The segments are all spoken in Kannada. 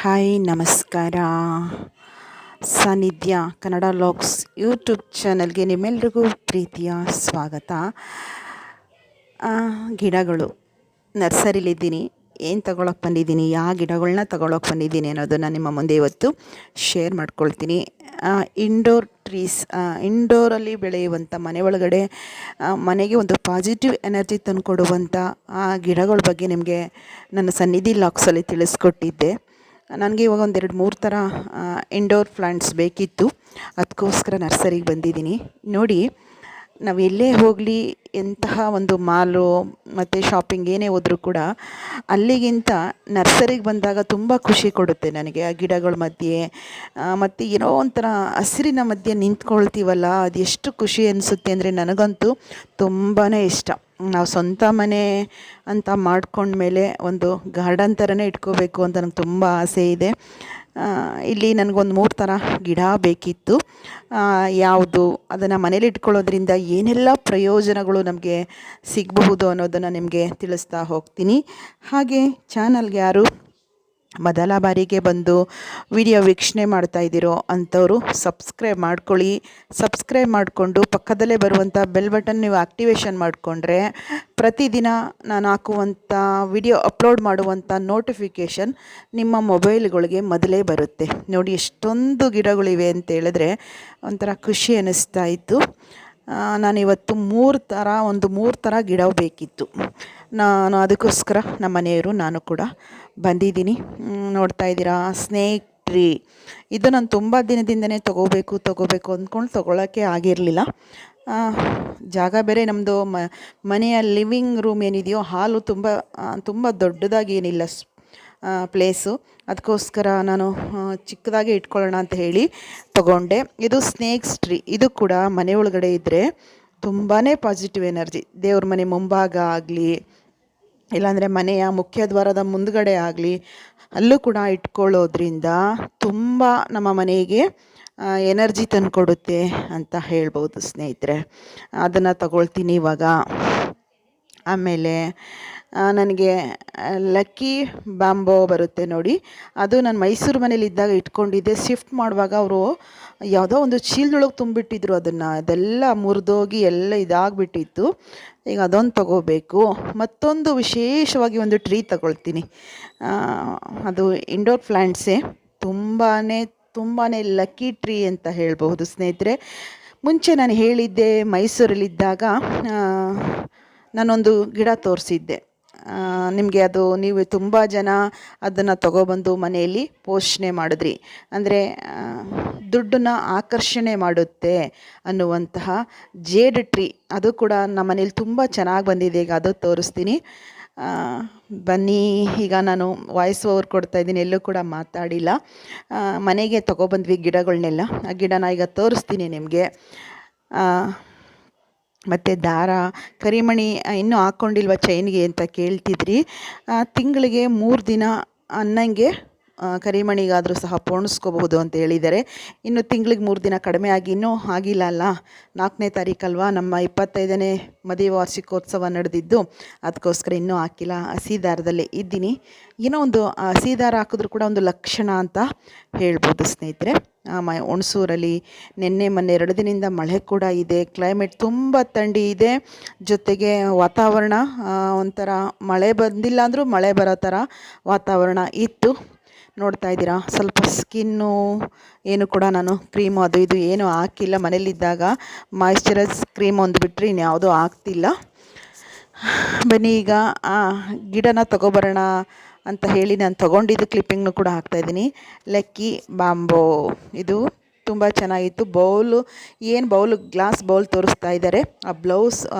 ಹಾಯ್ ನಮಸ್ಕಾರ. ಸಾನ್ನಿಧ್ಯ ಕನ್ನಡ ಲಾಗ್ಸ್ ಯೂಟ್ಯೂಬ್ ಚಾನಲ್ಗೆ ನಿಮ್ಮೆಲ್ರಿಗೂ ಪ್ರೀತಿಯ ಸ್ವಾಗತ. ಗಿಡಗಳು ನರ್ಸರಿಲಿದ್ದೀನಿ. ಏನು ತಗೊಳಕ್ಕೆ ಬಂದಿದ್ದೀನಿ, ಯಾವ ಗಿಡಗಳನ್ನ ತಗೊಳಕ್ಕೆ ಬಂದಿದ್ದೀನಿ ಅನ್ನೋದನ್ನು ನಿಮ್ಮ ಮುಂದೆ ಇವತ್ತು ಶೇರ್ ಮಾಡ್ಕೊಳ್ತೀನಿ. ಇಂಡೋರ್ ಟ್ರೀಸ್, ಇಂಡೋರಲ್ಲಿ ಬೆಳೆಯುವಂಥ ಮನೆ ಒಳಗಡೆ ಮನೆಗೆ ಒಂದು ಪಾಸಿಟಿವ್ ಎನರ್ಜಿ ತಂದುಕೊಡುವಂಥ ಆ ಗಿಡಗಳ ಬಗ್ಗೆ ನಿಮಗೆ ನನ್ನ ಸನ್ನಿಧಿ ಲಾಗ್ಸಲ್ಲಿ ತಿಳಿಸ್ಕೊಟ್ಟಿದ್ದೆ. ನನಗೆ ಇವಾಗ ಒಂದು 2-3 ಥರ ಇಂಡೋರ್ ಪ್ಲಾಂಟ್ಸ್ ಬೇಕಿತ್ತು. ಅದಕ್ಕೋಸ್ಕರ ನರ್ಸರಿಗೆ ಬಂದಿದ್ದೀನಿ. ನೋಡಿ, ನಾವು ಎಲ್ಲೇ ಹೋಗಲಿ, ಎಂತಹ ಒಂದು ಮಾಲು ಮತ್ತು ಶಾಪಿಂಗ್ ಏನೇ ಹೋದರೂ ಕೂಡ ಅಲ್ಲಿಗಿಂತ ನರ್ಸರಿಗೆ ಬಂದಾಗ ತುಂಬ ಖುಷಿ ಕೊಡುತ್ತೆ ನನಗೆ. ಆ ಗಿಡಗಳ ಮಧ್ಯೆ ಮತ್ತು ಏನೋ ಒಂಥರ ಹಸಿರಿನ ಮಧ್ಯೆ ನಿಂತ್ಕೊಳ್ತೀವಲ್ಲ, ಅದು ಎಷ್ಟು ಖುಷಿ ಅನಿಸುತ್ತೆ ಅಂದರೆ ನನಗಂತೂ ತುಂಬಾ ಇಷ್ಟ. ನಾವು ಸ್ವಂತ ಮನೆ ಅಂತ ಮಾಡ್ಕೊಂಡ್ಮೇಲೆ ಒಂದು ಗಾರ್ಡನ್ ಥರನೇ ಇಟ್ಕೋಬೇಕು ಅಂತ ನನಗೆ ತುಂಬ ಆಸೆ ಇದೆ. ಇಲ್ಲಿ ನನಗೊಂದು 3 ಥರ ಗಿಡ ಬೇಕಿತ್ತು. ಯಾವುದು, ಅದನ್ನು ಮನೇಲಿ ಇಟ್ಕೊಳ್ಳೋದ್ರಿಂದ ಏನೆಲ್ಲ ಪ್ರಯೋಜನಗಳು ನಮಗೆ ಸಿಗಬಹುದು ಅನ್ನೋದನ್ನು ನಿಮಗೆ ತಿಳಿಸ್ತಾ ಹೋಗ್ತೀನಿ. ಹಾಗೆ ಚಾನಲ್ಗೆ ಯಾರು ಮೊದಲ ಬಾರಿಗೆ ಬಂದು ವಿಡಿಯೋ ವೀಕ್ಷಣೆ ಮಾಡ್ತಾಯಿದ್ದೀರೋ ಅಂಥವರು ಸಬ್ಸ್ಕ್ರೈಬ್ ಮಾಡ್ಕೊಳ್ಳಿ. ಸಬ್ಸ್ಕ್ರೈಬ್ ಮಾಡಿಕೊಂಡು ಪಕ್ಕದಲ್ಲೇ ಬರುವಂಥ ಬೆಲ್ ಬಟನ್ ನೀವು ಆಕ್ಟಿವೇಶನ್ ಮಾಡಿಕೊಂಡ್ರೆ ಪ್ರತಿದಿನ ನಾನು ಹಾಕುವಂಥ ವಿಡಿಯೋ ಅಪ್ಲೋಡ್ ಮಾಡುವಂಥ ನೋಟಿಫಿಕೇಷನ್ ನಿಮ್ಮ ಮೊಬೈಲ್ಗಳಿಗೆ ಮೊದಲೇ ಬರುತ್ತೆ. ನೋಡಿ, ಎಷ್ಟೊಂದು ಗಿಡಗಳಿವೆ ಅಂತ ಹೇಳಿದ್ರೆ ಒಂಥರ ಖುಷಿ ಅನ್ನಿಸ್ತಾ ಇತ್ತು. ನಾನಿವತ್ತು 3 ಥರ ಗಿಡ ಬೇಕಿತ್ತು. ನಾನು ಅದಕ್ಕೋಸ್ಕರ ನಮ್ಮ ಮನೆಯವರು ನಾನು ಕೂಡ ಬಂದಿದ್ದೀನಿ. ನೋಡ್ತಾ ಇದ್ದೀರಾ, ಸ್ನೇಕ್ ಟ್ರೀ. ಇದು ನಾನು ತುಂಬ ದಿನದಿಂದನೇ ತೊಗೋಬೇಕು ಅಂದ್ಕೊಂಡು ತೊಗೊಳಕ್ಕೆ ಆಗಿರಲಿಲ್ಲ. ಜಾಗ ಬೇರೆ ನಮ್ಮದು ಮನೆಯ ಲಿವಿಂಗ್ ರೂಮ್ ಏನಿದೆಯೋ, ಹಾಲು ತುಂಬ ದೊಡ್ಡದಾಗಿ ಏನಿಲ್ಲ ಪ್ಲೇಸು. ಅದಕ್ಕೋಸ್ಕರ ನಾನು ಚಿಕ್ಕದಾಗಿ ಇಟ್ಕೊಳ್ಳೋಣ ಅಂತ ಹೇಳಿ ತಗೊಂಡೆ. ಇದು ಸ್ನೇಕ್ಸ್ ಟ್ರೀ. ಇದು ಕೂಡ ಮನೆ ಒಳಗಡೆ ಇದ್ದರೆ ತುಂಬಾ ಪಾಸಿಟಿವ್ ಎನರ್ಜಿ. ದೇವ್ರ ಮನೆ ಮುಂಭಾಗ ಆಗಲಿ, ಇಲ್ಲಾಂದರೆ ಮನೆಯ ಮುಖ್ಯ ದ್ವಾರದ ಮುಂದ್ಗಡೆ ಆಗಲಿ, ಅಲ್ಲೂ ಕೂಡ ಇಟ್ಕೊಳ್ಳೋದ್ರಿಂದ ತುಂಬ ನಮ್ಮ ಮನೆಗೆ ಎನರ್ಜಿ ತಂದುಕೊಡುತ್ತೆ ಅಂತ ಹೇಳ್ಬೋದು ಸ್ನೇಹಿತರೆ. ಅದನ್ನು ತಗೊಳ್ತೀನಿ ಇವಾಗ. ಆಮೇಲೆ ನನಗೆ ಲಕ್ಕಿ ಬ್ಯಾಂಬೋ ಬರುತ್ತೆ ನೋಡಿ, ಅದು ನಾನು ಮೈಸೂರು ಮನೇಲಿದ್ದಾಗ ಇಟ್ಕೊಂಡಿದ್ದೆ. ಶಿಫ್ಟ್ ಮಾಡುವಾಗ ಅವರು ಯಾವುದೋ ಒಂದು ಚೀಲದೊಳಗೆ ತುಂಬಿಟ್ಟಿದ್ರು ಅದೆಲ್ಲ ಮುರಿದೋಗಿ ಎಲ್ಲ ಇದಾಗಿಬಿಟ್ಟಿತ್ತು. ಈಗ ಅದೊಂದು ತಗೋಬೇಕು. ಮತ್ತೊಂದು ವಿಶೇಷವಾಗಿ ಒಂದು ಟ್ರೀ ತಗೊಳ್ತೀನಿ. ಅದು ಇಂಡೋರ್ ಪ್ಲ್ಯಾಂಟ್ಸೇ, ತುಂಬಾ ಲಕ್ಕಿ ಟ್ರೀ ಅಂತ ಹೇಳ್ಬಹುದು ಸ್ನೇಹಿತರೆ. ಮುಂಚೆ ನಾನು ಹೇಳಿದ್ದೆ, ಮೈಸೂರಲ್ಲಿದ್ದಾಗ ನಾನೊಂದು ಗಿಡ ತೋರಿಸಿದ್ದೆ ನಿಮಗೆ. ಅದು ನೀವು ತುಂಬ ಜನ ಅದನ್ನು ತಗೊಬಂದು ಮನೆಯಲ್ಲಿ ಪೋಷಣೆ ಮಾಡಿದ್ರಿ. ಅಂದರೆ ದುಡ್ಡನ್ನ ಆಕರ್ಷಣೆ ಮಾಡುತ್ತೆ ಅನ್ನುವಂತಹ ಜೇಡ್ ಟ್ರೀ. ಅದು ಕೂಡ ನಮ್ಮ ಮನೇಲಿ ತುಂಬ ಚೆನ್ನಾಗಿ ಬಂದಿದೆ. ಈಗ ಅದು ತೋರಿಸ್ತೀನಿ ಬನ್ನಿ. ಈಗ ನಾನು ವಾಯ್ಸ್ ಓವರ್ ಕೊಡ್ತಾಯಿದ್ದೀನಿ, ಎಲ್ಲೂ ಕೂಡ ಮಾತಾಡಿಲ್ಲ. ಮನೆಗೆ ತೊಗೊಬಂದ್ವಿ ಗಿಡಗಳನ್ನೆಲ್ಲ. ಆ ಗಿಡನ ಈಗ ತೋರಿಸ್ತೀನಿ ನಿಮಗೆ. ಮತ್ತು ದಾರ, ಕರಿಮಣಿ ಇನ್ನೂ ಹಾಕ್ಕೊಂಡಿಲ್ವ ಚೈನ್ಗೆ ಅಂತ ಕೇಳ್ತಿದ್ರಿ. ತಿಂಗಳಿಗೆ 3 ದಿನ ಅನ್ನಂಗೆ ಕರಿಮಣಿಗಾದರೂ ಸಹ ಪೋಣಿಸ್ಕೋಬಹುದು ಅಂತ ಹೇಳಿದ್ದಾರೆ. ಇನ್ನು ತಿಂಗಳಿಗೆ 3 ದಿನ ಕಡಿಮೆ ಆಗಿ ಇನ್ನೂ ಆಗಿಲ್ಲ ಅಲ್ಲ. 4ನೇ ತಾರೀಕಲ್ವಾ ನಮ್ಮ 25ನೇ ಮದುವೆ ವಾರ್ಷಿಕೋತ್ಸವ ನಡೆದಿದ್ದು. ಅದಕ್ಕೋಸ್ಕರ ಇನ್ನೂ ಹಾಕಿಲ್ಲ. ಹಸಿ ದಾರದಲ್ಲೇ ಇದ್ದೀನಿ. ಏನೋ ಒಂದು ಹಸಿ ದಾರ ಹಾಕಿದ್ರೂ ಕೂಡ ಒಂದು ಲಕ್ಷಣ ಅಂತ ಹೇಳ್ಬೋದು ಸ್ನೇಹಿತರೆ. ಹುಣಸೂರಲ್ಲಿ ಮೊನ್ನೆ 2 ದಿನದಿಂದ ಮಳೆ ಕೂಡ ಇದೆ. ಕ್ಲೈಮೇಟ್ ತುಂಬ ಥಂಡಿ ಇದೆ. ಜೊತೆಗೆ ವಾತಾವರಣ ಒಂಥರ ಮಳೆ ಬಂದಿಲ್ಲ ಅಂದರೂ ಮಳೆ ಬರೋ ಥರ ವಾತಾವರಣ ಇತ್ತು. ನೋಡ್ತಾ ಇದ್ದೀರಾ, ಸ್ವಲ್ಪ ಸ್ಕಿನ್ನು ಏನು ಕೂಡ ನಾನು ಕ್ರೀಮು ಅದು ಇದು ಏನೂ ಹಾಕಿಲ್ಲ. ಮನೇಲಿದ್ದಾಗ ಮಾಯಿಶ್ಚರೈಸ್ ಕ್ರೀಮ್ ಒಂದು ಬಿಟ್ಟರೆ ಇನ್ಯಾವುದೂ ಹಾಕ್ತಿಲ್ಲ. ಬನ್ನಿ ಈಗ ಗಿಡನ ತೊಗೊಬರೋಣ ಅಂತ ಹೇಳಿ ನಾನು ತೊಗೊಂಡಿದ್ದು ಕ್ಲಿಪ್ಪಿಂಗ್ನು ಕೂಡ ಹಾಕ್ತಾಯಿದ್ದೀನಿ. ಲಕ್ಕಿ ಬ್ಯಾಂಬೋ ಇದು ತುಂಬ ಚೆನ್ನಾಗಿತ್ತು. ಬೌಲು ಗ್ಲಾಸ್ ಬೌಲ್ ತೋರಿಸ್ತಾ ಇದ್ದಾರೆ. ಆ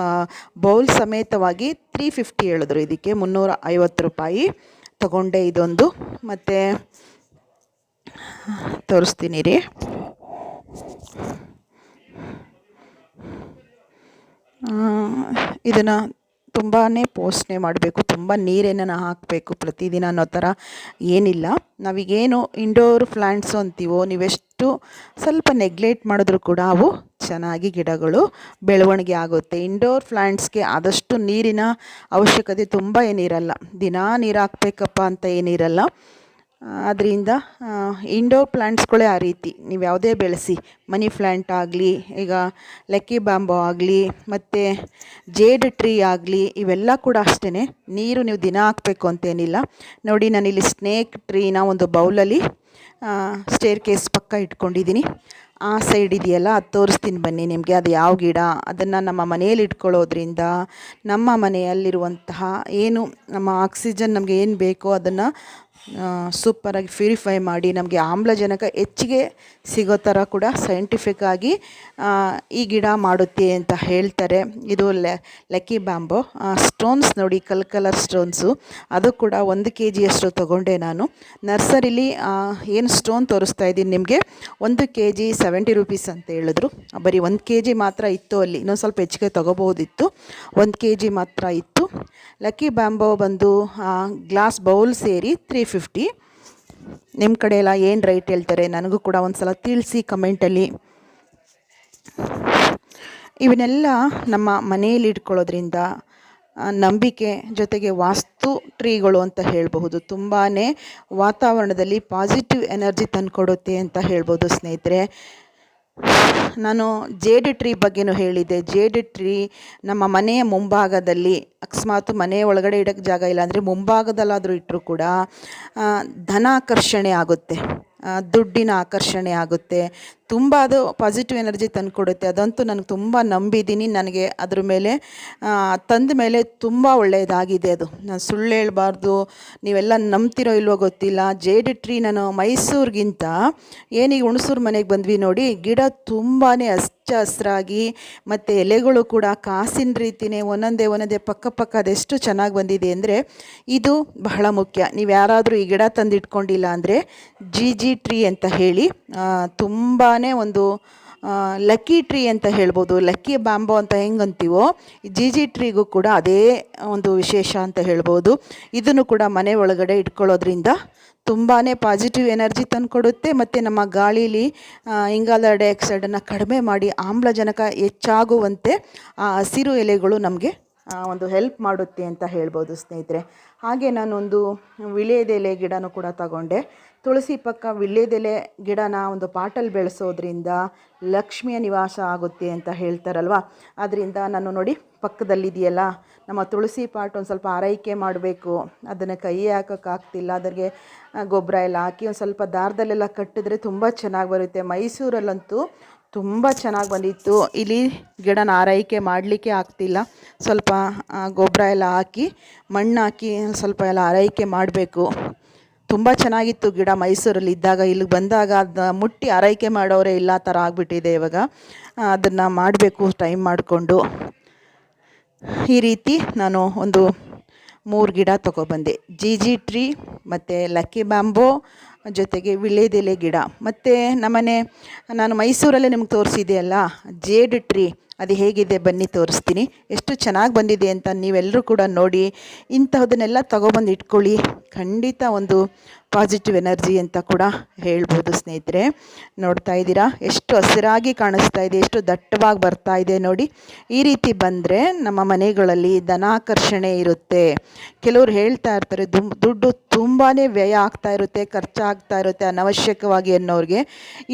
ಬೌಲ್ ಸಮೇತವಾಗಿ 350 ಹೇಳಿದ್ರು. ಇದಕ್ಕೆ 350 ರೂಪಾಯಿ ತಗೊಂಡೆ ಇದೊಂದು. ಮತ್ತು ತೋರಿಸ್ತೀನಿ ರೀ. ಇದನ್ನು ತುಂಬಾ ಪೋಷಣೆ ಮಾಡಬೇಕು, ತುಂಬ ನೀರೇನ ಹಾಕಬೇಕು ಪ್ರತಿದಿನ ಅನ್ನೋ ಥರ ಏನಿಲ್ಲ. ನಾವೀಗೇನು ಇಂಡೋರ್ ಪ್ಲ್ಯಾಂಟ್ಸು ಅಂತೀವೋ, ನೀವೆಷ್ಟು ಸ್ವಲ್ಪ ನೆಗ್ಲೆಕ್ಟ್ ಮಾಡಿದ್ರೂ ಕೂಡ ಅವು ಚೆನ್ನಾಗಿ ಗಿಡಗಳು ಬೆಳವಣಿಗೆ ಆಗುತ್ತೆ. ಇಂಡೋರ್ ಪ್ಲ್ಯಾಂಟ್ಸ್ಗೆ ಆದಷ್ಟು ನೀರಿನ ಅವಶ್ಯಕತೆ ತುಂಬ ಏನಿರಲ್ಲ. ದಿನಾ ನೀರು ಹಾಕಬೇಕಪ್ಪ ಅಂತ ಏನಿರಲ್ಲ. ಅದರಿಂದ ಇಂಡೋರ್ ಪ್ಲ್ಯಾಂಟ್ಸ್ಗಳೇ ಆ ರೀತಿ ನೀವು ಯಾವುದೇ ಬೆಳೆಸಿ, ಮನಿ ಪ್ಲ್ಯಾಂಟ್ ಆಗಲಿ, ಈಗ ಲಕ್ಕಿ ಬ್ಯಾಂಬೋ ಆಗಲಿ, ಮತ್ತು ಜೇಡ್ ಟ್ರೀ ಆಗಲಿ, ಇವೆಲ್ಲ ಕೂಡ ಅಷ್ಟೇ. ನೀರು ನೀವು ದಿನ ಹಾಕಬೇಕು ಅಂತೇನಿಲ್ಲ. ನೋಡಿ ನಾನಿಲ್ಲಿ ಸ್ನೇಕ್ ಟ್ರೀನ ಒಂದು ಬೌಲಲ್ಲಿ ಸ್ಟೇರ್ ಕೇಸ್ ಪಕ್ಕ ಇಟ್ಕೊಂಡಿದ್ದೀನಿ. ಆ ಸೈಡ್ ಇದೆಯಲ್ಲ, ಅದು ತೋರಿಸ್ತೀನಿ ಬನ್ನಿ ನಿಮಗೆ. ಅದು ಯಾವ ಗಿಡ, ಅದನ್ನು ನಮ್ಮ ಮನೆಯಲ್ಲಿ ಇಟ್ಕೊಳ್ಳೋದ್ರಿಂದ ನಮ್ಮ ಮನೆಯಲ್ಲಿರುವಂತಹ ಏನು ನಮ್ಮ ಆಕ್ಸಿಜನ್ ನಮಗೆ ಏನು ಬೇಕೋ ಅದನ್ನು ಸೂಪರಾಗಿ ಪ್ಯೂರಿಫೈ ಮಾಡಿ ನಮಗೆ ಆಮ್ಲಜನಕ ಹೆಚ್ಚಿಗೆ ಸಿಗೋ ಥರ ಕೂಡ ಸೈಂಟಿಫಿಕ್ಕಾಗಿ ಈ ಗಿಡ ಮಾಡುತ್ತೆ ಅಂತ ಹೇಳ್ತಾರೆ. ಇದು ಲಕ್ಕಿ ಬ್ಯಾಂಬೋ. ಸ್ಟೋನ್ಸ್ ನೋಡಿ, ಕಲರ್ ಸ್ಟೋನ್ಸು, ಅದು ಕೂಡ 1 kg ತೊಗೊಂಡೆ ನಾನು. ನರ್ಸರಿಲಿ ಏನು ಸ್ಟೋನ್ ತೋರಿಸ್ತಾ ಇದ್ದೀನಿ ನಿಮಗೆ, 1 kg 70 rupees ಅಂತ ಹೇಳಿದ್ರು. ಬರೀ 1 kg ಮಾತ್ರ ಇತ್ತು ಅಲ್ಲಿ, ಇನ್ನೊಂದು ಸ್ವಲ್ಪ ಹೆಚ್ಚಿಗೆ ತೊಗೋಬೋದಿತ್ತು. 1 kg ಮಾತ್ರ ಇತ್ತು. ಲಕ್ಕಿ ಬ್ಯಾಂಬೋ ಬಂದು ಗ್ಲಾಸ್ ಬೌಲ್ ಸೇರಿ 350. ನಿಮ್ಮ ಕಡೆ ಎಲ್ಲ ಏನು ರೇಟ್ ಹೇಳ್ತಾರೆ ನನಗೂ ಕೂಡ ಒಂದು ಸಲ ತಿಳಿಸಿ ಕಮೆಂಟಲ್ಲಿ. ಇವನ್ನೆಲ್ಲ ನಮ್ಮ ಮನೆಯಲ್ಲಿ ಇಟ್ಕೊಳ್ಳೋದ್ರಿಂದ ನಂಬಿಕೆ ಜೊತೆಗೆ ವಾಸ್ತು ಟ್ರೀಗಳು ಅಂತ ಹೇಳಬಹುದು. ತುಂಬಾ ವಾತಾವರಣದಲ್ಲಿ ಪಾಸಿಟಿವ್ ಎನರ್ಜಿ ತಂದುಕೊಡುತ್ತೆ ಅಂತ ಹೇಳ್ಬೋದು ಸ್ನೇಹಿತರೆ. ನಾನು ಜೇಡ್ ಟ್ರೀ ಬಗ್ಗೆನೂ ಹೇಳಿದ್ದೆ. ಜೇಡ್ ಟ್ರೀ ನಮ್ಮ ಮನೆಯ ಮುಂಭಾಗದಲ್ಲಿ, ಅಕಸ್ಮಾತ್ ಮನೆಯ ಒಳಗಡೆ ಇಡೋಕ್ಕೆ ಜಾಗ ಇಲ್ಲ ಅಂದರೆ ಮುಂಭಾಗದಲ್ಲಾದರೂ ಇಟ್ಟರೂ ಕೂಡ ಧನಾಕರ್ಷಣೆ ಆಗುತ್ತೆ, ದುಡ್ಡಿನ ಆಕರ್ಷಣೆ ಆಗುತ್ತೆ. ತುಂಬ ಅದು ಪಾಸಿಟಿವ್ ಎನರ್ಜಿ ತಂದುಕೊಡುತ್ತೆ. ಅದಂತೂ ನನಗೆ ತುಂಬ ನಂಬಿದ್ದೀನಿ. ನನಗೆ ಅದ್ರ ಮೇಲೆ ತಂದ ಮೇಲೆ ತುಂಬ ಒಳ್ಳೆಯದಾಗಿದೆ. ಅದು ನಾನು ಸುಳ್ಳು ಹೇಳಬಾರ್ದು, ನೀವೆಲ್ಲ ನಂಬ್ತಿರೋ ಇಲ್ವೋ ಗೊತ್ತಿಲ್ಲ. ಜೇಡ್ ಟ್ರೀ ನಾನು ಮೈಸೂರಿಗಿಂತ ಏನೀಗ ಹುಣಸೂರು ಮನೆಗೆ ಬಂದ್ವಿ ನೋಡಿ, ಗಿಡ ತುಂಬಾ ಹಚ್ಚ ಹಸಿರಾಗಿ ಮತ್ತು ಎಲೆಗಳು ಕೂಡ ಕಾಸಿನ ರೀತಿಯೇ ಒಂದೊಂದೇ ಪಕ್ಕ ಅದೆಷ್ಟು ಚೆನ್ನಾಗಿ ಬಂದಿದೆ ಅಂದರೆ ಇದು ಬಹಳ ಮುಖ್ಯ. ನೀವು ಯಾರಾದರೂ ಈ ಗಿಡ ತಂದಿಟ್ಕೊಂಡಿಲ್ಲ ಅಂದರೆ ಜಿ ಟ್ರೀ ಅಂತ ಹೇಳಿ, ತುಂಬಾ ಒಂದು ಲಕ್ಕಿ ಟ್ರೀ ಅಂತ ಹೇಳ್ಬೋದು. ಲಕ್ಕಿ ಬ್ಯಾಂಬೋ ಅಂತ ಹೆಂಗಂತೀವೋ ಜಿ ಟ್ರೀಗೂ ಕೂಡ ಅದೇ ಒಂದು ವಿಶೇಷ ಅಂತ ಹೇಳ್ಬೋದು. ಇದನ್ನು ಕೂಡ ಮನೆ ಒಳಗಡೆ ಇಟ್ಕೊಳ್ಳೋದ್ರಿಂದ ತುಂಬಾ ಪಾಸಿಟಿವ್ ಎನರ್ಜಿ ತಂದುಕೊಡುತ್ತೆ. ಮತ್ತು ನಮ್ಮ ಗಾಳೀಲಿ ಇಂಗಾಲ ಡೈಆಕ್ಸೈಡನ್ನು ಕಡಿಮೆ ಮಾಡಿ ಆಮ್ಲಜನಕ ಹೆಚ್ಚಾಗುವಂತೆ ಆ ಹಸಿರು ಎಲೆಗಳು ನಮಗೆ ಒಂದು ಹೆಲ್ಪ್ ಮಾಡುತ್ತೆ ಅಂತ ಹೇಳ್ಬೋದು ಸ್ನೇಹಿತರೆ. ಹಾಗೆ ನಾನೊಂದು ವಿಳ್ಯದೆಲೆ ಗಿಡನೂ ಕೂಡ ತಗೊಂಡೆ. ತುಳಸಿ ಪಕ್ಕ ವಿಳ್ಯದೆಲೆ ಗಿಡನ ಒಂದು ಪಾಟಲ್ಲಿ ಬೆಳೆಸೋದ್ರಿಂದ ಲಕ್ಷ್ಮಿಯ ನಿವಾಸ ಆಗುತ್ತೆ ಅಂತ ಹೇಳ್ತಾರಲ್ವ. ಅದರಿಂದ ನಾನು ನೋಡಿ ಪಕ್ಕದಲ್ಲಿದೆಯಲ್ಲ ನಮ್ಮ ತುಳಸಿ ಪಾಟ್, ಒಂದು ಸ್ವಲ್ಪ ಆರೈಕೆ ಮಾಡಬೇಕು. ಅದನ್ನು ಕೈ ಹಾಕೋಕ್ಕಾಗ್ತಿಲ್ಲ, ಅದಕ್ಕೆ ಗೊಬ್ಬರ ಎಲ್ಲ ಹಾಕಿ ಒಂದು ಸ್ವಲ್ಪ ದಾರದಲ್ಲೆಲ್ಲ ಕಟ್ಟಿದ್ರೆ ತುಂಬ ಚೆನ್ನಾಗಿ ಬರುತ್ತೆ. ಮೈಸೂರಲ್ಲಂತೂ ತುಂಬ ಚೆನ್ನಾಗಿ ಬಂದಿತ್ತು. ಇಲ್ಲಿ ಗಿಡನ ಆರೈಕೆ ಮಾಡಲಿಕ್ಕೆ ಆಗ್ತಿಲ್ಲ. ಸ್ವಲ್ಪ ಗೊಬ್ಬರ ಎಲ್ಲ ಹಾಕಿ ಮಣ್ಣು ಹಾಕಿ ಸ್ವಲ್ಪ ಎಲ್ಲ ಆರೈಕೆ ಮಾಡಬೇಕು. ತುಂಬ ಚೆನ್ನಾಗಿತ್ತು ಗಿಡ ಮೈಸೂರಲ್ಲಿ ಇದ್ದಾಗ. ಇಲ್ಲಿಗೆ ಬಂದಾಗ ಅದನ್ನ ಮುಟ್ಟಿ ಆರೈಕೆ ಮಾಡೋರೇ ಇಲ್ಲ ಥರ ಆಗಿಬಿಟ್ಟಿದೆ ಇವಾಗ. ಅದನ್ನು ಮಾಡಬೇಕು ಟೈಮ್ ಮಾಡಿಕೊಂಡು. ಈ ರೀತಿ ನಾನು ಒಂದು 3 ಗಿಡ ತೊಗೊಬಂದೆ. ಜಿ ಟ್ರೀ ಮತ್ತು ಲಕ್ಕಿ ಬ್ಯಾಂಬೋ ಜೊತೆಗೆ ವಿಳ್ಯದೆಲೆ ಗಿಡ. ಮತ್ತು ನಮ್ಮನೆ ನಾನು ಮೈಸೂರಲ್ಲೇ ನಿಮ್ಗೆ ತೋರಿಸಿದೆಯಲ್ಲ ಜೇಡ್ ಟ್ರೀ, ಅದು ಹೇಗಿದೆ ಬನ್ನಿ ತೋರಿಸ್ತೀನಿ. ಎಷ್ಟು ಚೆನ್ನಾಗಿ ಬಂದಿದೆ ಅಂತ ನೀವೆಲ್ಲರೂ ಕೂಡ ನೋಡಿ ಇಂತಹದನ್ನೆಲ್ಲ ತೊಗೊಬಂದು ಇಟ್ಕೊಳ್ಳಿ. ಖಂಡಿತ ಒಂದು ಪಾಸಿಟಿವ್ ಎನರ್ಜಿ ಅಂತ ಕೂಡ ಹೇಳ್ಬೋದು ಸ್ನೇಹಿತರೆ. ನೋಡ್ತಾ ಇದ್ದೀರಾ ಎಷ್ಟು ಹಸಿರಾಗಿ ಕಾಣಿಸ್ತಾ ಇದೆ, ಎಷ್ಟು ದಟ್ಟವಾಗಿ ಬರ್ತಾ ಇದೆ ನೋಡಿ. ಈ ರೀತಿ ಬಂದರೆ ನಮ್ಮ ಮನೆಗಳಲ್ಲಿ ಧನಾಕರ್ಷಣೆ ಇರುತ್ತೆ. ಕೆಲವರು ಹೇಳ್ತಾ ಇರ್ತಾರೆ ದುಡ್ಡು ತುಂಬಾ ವ್ಯಯ ಆಗ್ತಾ ಇರುತ್ತೆ, ಖರ್ಚಾಗ್ತಾ ಇರುತ್ತೆ ಅನವಶ್ಯಕವಾಗಿ ಅನ್ನೋರಿಗೆ.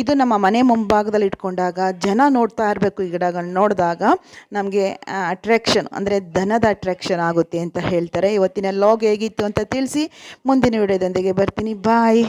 ಇದು ನಮ್ಮ ಮನೆ ಮುಂಭಾಗದಲ್ಲಿ ಇಟ್ಕೊಂಡಾಗ ಜನ ನೋಡ್ತಾ ಇರಬೇಕು. ಈ ಗಿಡಗಳನ್ನ ನೋಡಿದಾಗ ನಮಗೆ ಅಟ್ರಾಕ್ಷನ್ ಅಂದರೆ ಧನದ ಅಟ್ರಾಕ್ಷನ್ ಆಗುತ್ತೆ ಅಂತ ಹೇಳ್ತಾರೆ. ಇವತ್ತಿನ ಲಾಗ್ ಹೇಗಿತ್ತು ಅಂತ ತಿಳಿಸಿ ಮುಂದಿನ ವಿಡಿಯೋದೊಂದಿಗೆ ಬರ್ತೀನಿ. ಬಾಯ್.